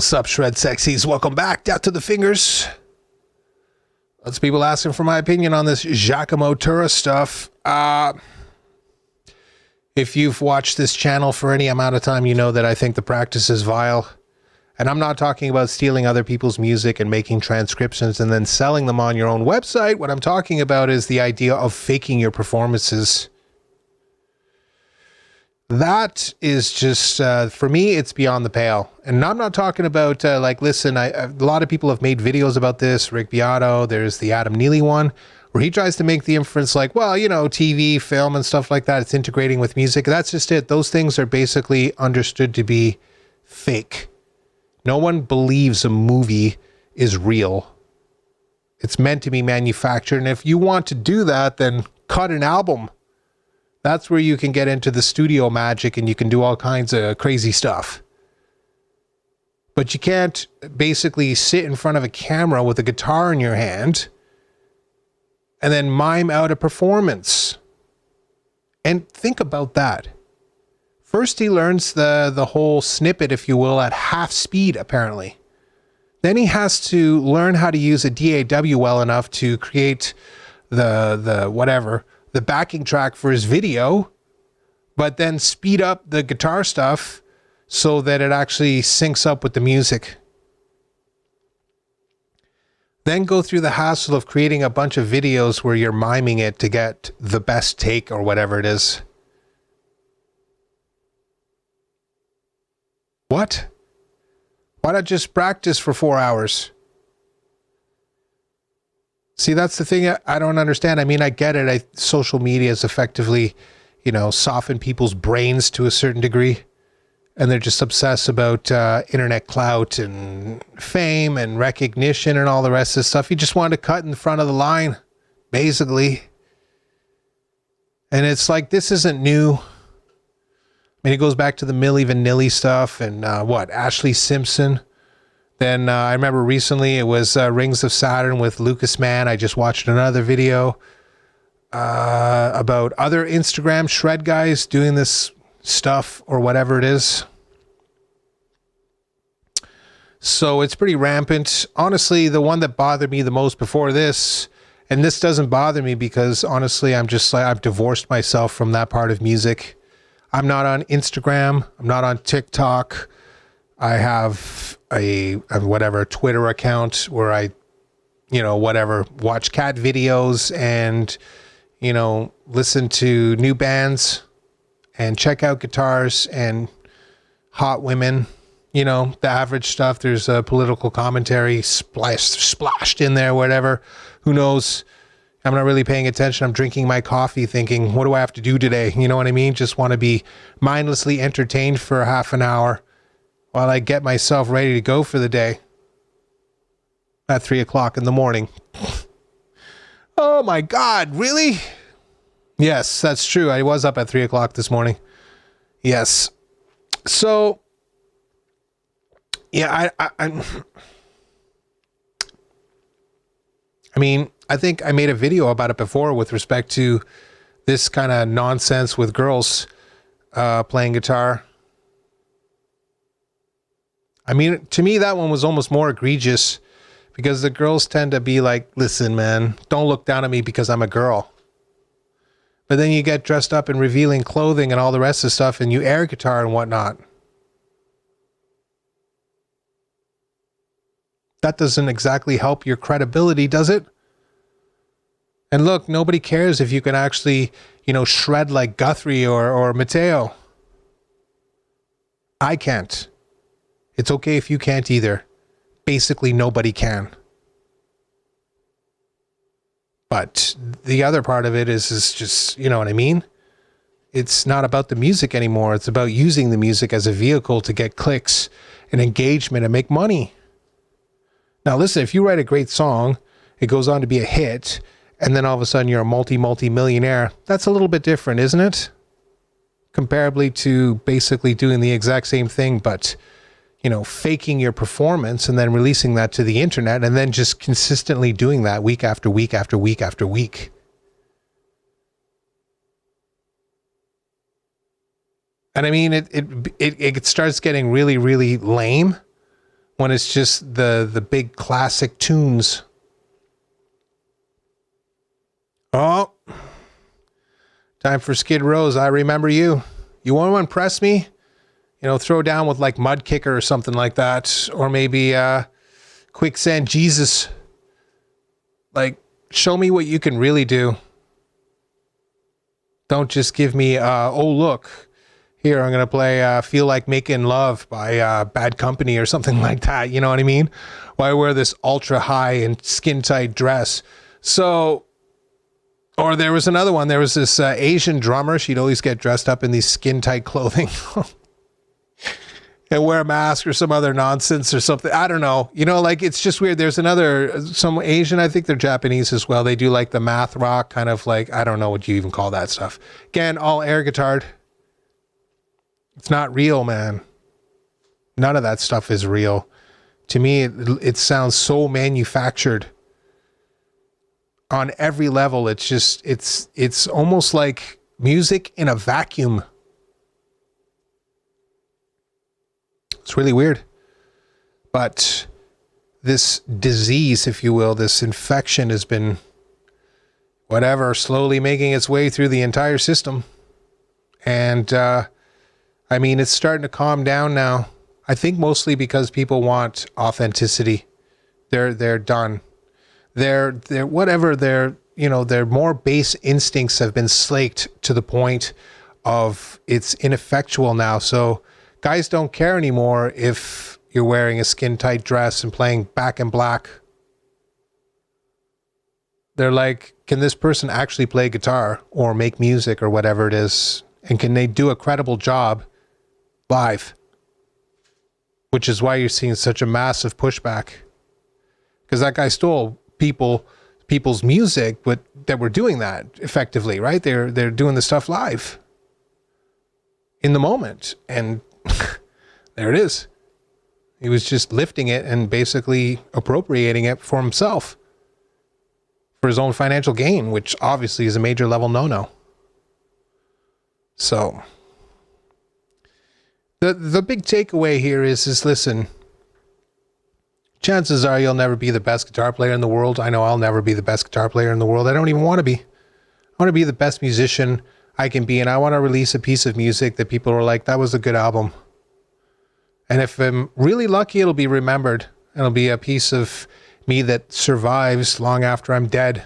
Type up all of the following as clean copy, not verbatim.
What's up, Shred Sexies? Welcome back. Down to the fingers. Lots of people asking for my opinion on this Giacomo tourist stuff. If you've watched this channel for any amount of time, you know that I think the practice is vile. And I'm not talking about stealing other people's music and making transcriptions and then selling them on your own website. What I'm talking about is the idea of faking your performances. That is just, for me, it's beyond the pale. And I'm not talking about, listen, a lot of people have made videos about this. Rick Beato, there's the Adam Neely one, where he tries to make the inference like, well, you know, TV, film, and stuff like that, it's integrating with music. That's just it. Those things are basically understood to be fake. No one believes a movie is real. It's meant to be manufactured. And if you want to do that, then cut an album. That's where you can get into the studio magic and you can do all kinds of crazy stuff. But you can't basically sit in front of a camera with a guitar in your hand and then mime out a performance. And think about that. First, he learns the whole snippet, if you will, at half speed, apparently. Then he has to learn how to use a DAW well enough to create the backing track for his video, but then speed up the guitar stuff so that it actually syncs up with the music. Then go through the hassle of creating a bunch of videos where you're miming it to get the best take or whatever it is. What? Why not just practice for 4 hours? See, that's the thing I don't understand. I mean, I get it. Social media has effectively, softened people's brains to a certain degree. And they're just obsessed about internet clout and fame and recognition and all the rest of this stuff. You just want to cut in front of the line, basically. And it's like, this isn't new. I mean, it goes back to the Milli Vanilli stuff and Ashley Simpson. Then I remember recently it was Rings of Saturn with Lucas Mann. I just watched another video about other Instagram shred guys doing this stuff or whatever it is. So it's pretty rampant. Honestly, the one that bothered me the most before this, and this doesn't bother me because honestly, I've divorced myself from that part of music. I'm not on Instagram. I'm not on TikTok. I have a Twitter account where I, watch cat videos and, listen to new bands and check out guitars and hot women, the average stuff. There's a political commentary splashed in there, whatever. Who knows? I'm not really paying attention. I'm drinking my coffee thinking, what do I have to do today? You know what I mean? Just want to be mindlessly entertained for half an hour while I get myself ready to go for the day at 3:00 in the morning. Oh my God, really? Yes, that's true. I was up at 3:00 this morning. Yes. So, yeah, I mean, I think I made a video about it before with respect to this kind of nonsense with girls playing guitar. I mean, to me, that one was almost more egregious because the girls tend to be like, listen, man, don't look down at me because I'm a girl. But then you get dressed up in revealing clothing and all the rest of stuff and you air guitar and whatnot. That doesn't exactly help your credibility, does it? And look, nobody cares if you can actually, shred like Guthrie or Mateo. I can't. It's okay if you can't either. Basically, nobody can. But the other part of it is just, you know what I mean? It's not about the music anymore. It's about using the music as a vehicle to get clicks and engagement and make money. Now, listen, if you write a great song, it goes on to be a hit, and then all of a sudden you're a multi-millionaire, that's a little bit different, isn't it? Comparably to basically doing the exact same thing, but, faking your performance and then releasing that to the internet and then just consistently doing that week after week after week after week. And I mean, it starts getting really, really lame when it's just the big classic tunes. Oh, time for Skid Row's I Remember You. You want to impress me? You know, throw down with like Mud Kicker or something like that. Or maybe Quicksand Jesus. Like, show me what you can really do. Don't just give me, oh, look. Here, I'm going to play Feel Like Making Love by Bad Company or something like that. You know what I mean? Why wear this ultra high and skin tight dress? So, or there was another one. There was this Asian drummer. She'd always get dressed up in these skin tight clothing and wear a mask or some other nonsense or something. I don't know. You know, like, it's just weird. There's some Asian, I think they're Japanese as well. They do like the math rock kind of like, I don't know what you even call that stuff. Again, all air guitared. It's not real, man. None of that stuff is real. To me, it sounds so manufactured on every level. It's just, it's almost like music in a vacuum. It's really weird. But this disease, if you will, this infection has been slowly making its way through the entire system. And, I mean, it's starting to calm down now. I think mostly because people want authenticity. They're done. They're whatever their more base instincts have been slaked to the point of it's ineffectual now. So guys don't care anymore if you're wearing a skin tight dress and playing Back in Black. They're like, can this person actually play guitar or make music or whatever it is? And can they do a credible job live? Which is why you're seeing such a massive pushback, because that guy stole people's music, but that were doing that effectively, right? They're doing the stuff live in the moment, and there it is. He was just lifting it and basically appropriating it for himself, for his own financial gain, which obviously is a major level no-no. So the big takeaway here is listen, chances are you'll never be the best guitar player in the world. I know I'll never be the best guitar player in the world. I don't even want to be. I want to be the best musician I can be, and I want to release a piece of music that people are like, that was a good album. And if I'm really lucky, it'll be remembered. It'll be a piece of me that survives long after I'm dead.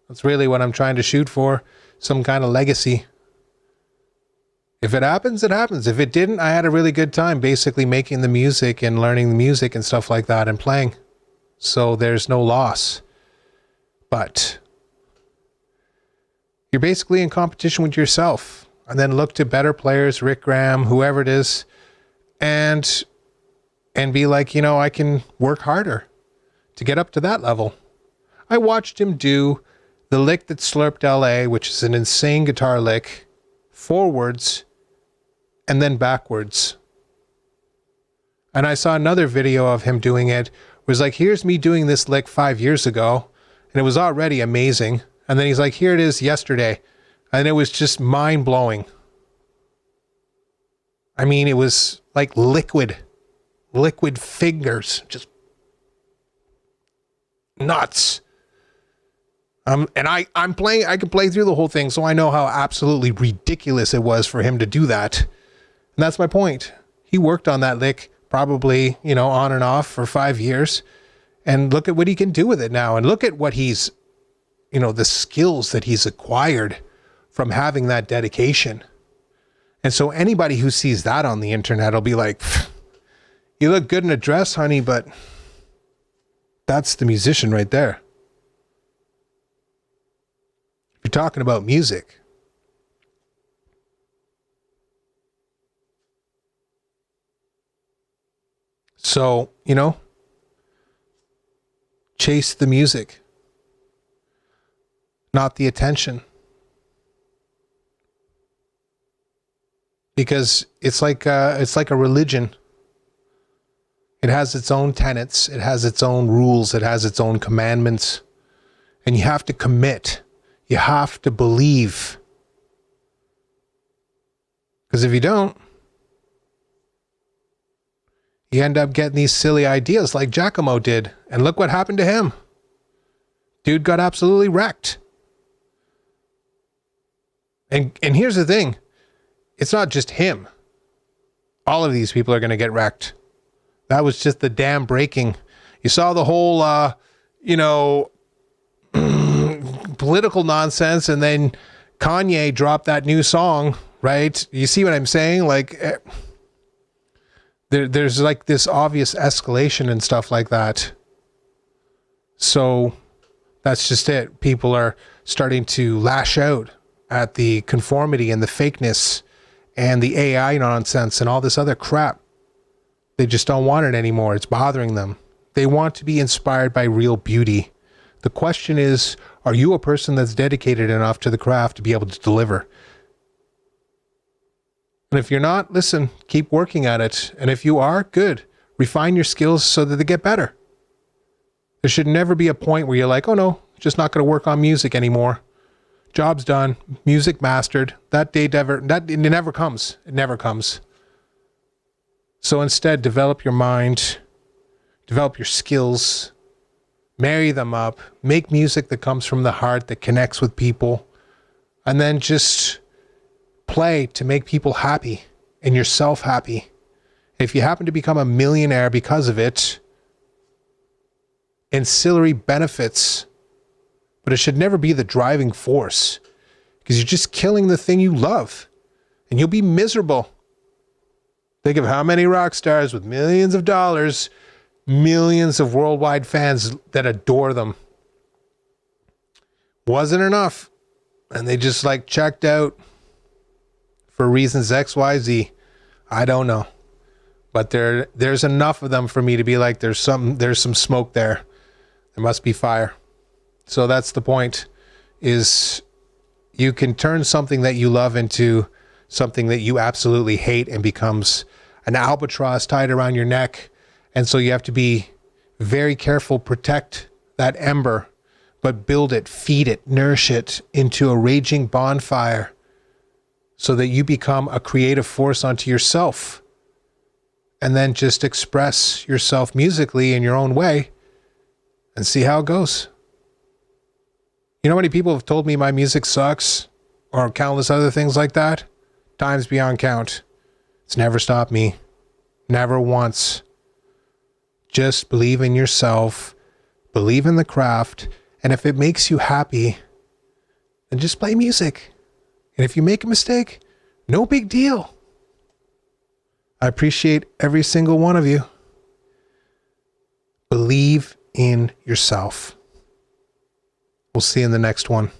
That's really what I'm trying to shoot for, some kind of legacy. If it happens, it happens. If it didn't, I had a really good time basically making the music and learning the music and stuff like that and playing. So there's no loss. But you're basically in competition with yourself. And then look to better players, Rick Graham, whoever it is, and be like, I can work harder to get up to that level. I watched him do the lick that slurped LA, which is an insane guitar lick, forwards and then backwards. And I saw another video of him doing it. It was like, here's me doing this lick 5 years ago, and it was already amazing. And then he's like, here it is yesterday. And it was just mind-blowing. I mean, it was like liquid fingers, just nuts. And I'm playing, I can play through the whole thing, so I know how absolutely ridiculous it was for him to do that. And that's my point. He worked on that lick probably, on and off for 5 years. And look at what he can do with it now. And look at what he's, the skills that he's acquired from having that dedication. And so anybody who sees that on the internet will be like, you look good in a dress, honey, but that's the musician right there. You're talking about music. So, chase the music, not the attention. Because it's like a religion. It has its own tenets. It has its own rules. It has its own commandments. And you have to commit. You have to believe. Because if you don't, you end up getting these silly ideas like Giacomo did. And look what happened to him. Dude got absolutely wrecked. And here's the thing. It's not just him. All of these people are going to get wrecked. That was just the dam breaking. You saw the whole, political nonsense, and then Kanye dropped that new song, right? You see what I'm saying? Like, there's like this obvious escalation and stuff like that. So that's just it. People are starting to lash out at the conformity and the fakeness and the AI nonsense and all this other crap. They just don't want it anymore. It's bothering them. They want to be inspired by real beauty. The question is, are you a person that's dedicated enough to the craft to be able to deliver? And if you're not, listen, keep working at it. And if you are, good. Refine your skills so that they get better. There should never be a point where you're like, oh no, just not going to work on music anymore. Job's done. Music mastered. That day it never comes. It never comes. So instead, develop your mind, develop your skills, marry them up, make music that comes from the heart, that connects with people, and then just play to make people happy and yourself happy. If you happen to become a millionaire because of it, ancillary benefits, but it should never be the driving force, because you're just killing the thing you love and you'll be miserable. Think of how many rock stars with millions of dollars, millions of worldwide fans that adore them. Wasn't enough. And they just like checked out for reasons X, Y, Z. I don't know. But there's enough of them for me to be like, there's some smoke there. There must be fire. So that's the point, is you can turn something that you love into something that you absolutely hate and becomes an albatross tied around your neck. And so you have to be very careful, protect that ember, but build it, feed it, nourish it into a raging bonfire so that you become a creative force unto yourself. And then just express yourself musically in your own way and see how it goes. You know how many people have told me my music sucks, or countless other things like that? Times beyond count. It's never stopped me. Never once. Just believe in yourself, believe in the craft, and if it makes you happy, then just play music. And if you make a mistake, no big deal. I appreciate every single one of you. Believe in yourself. We'll see you in the next one.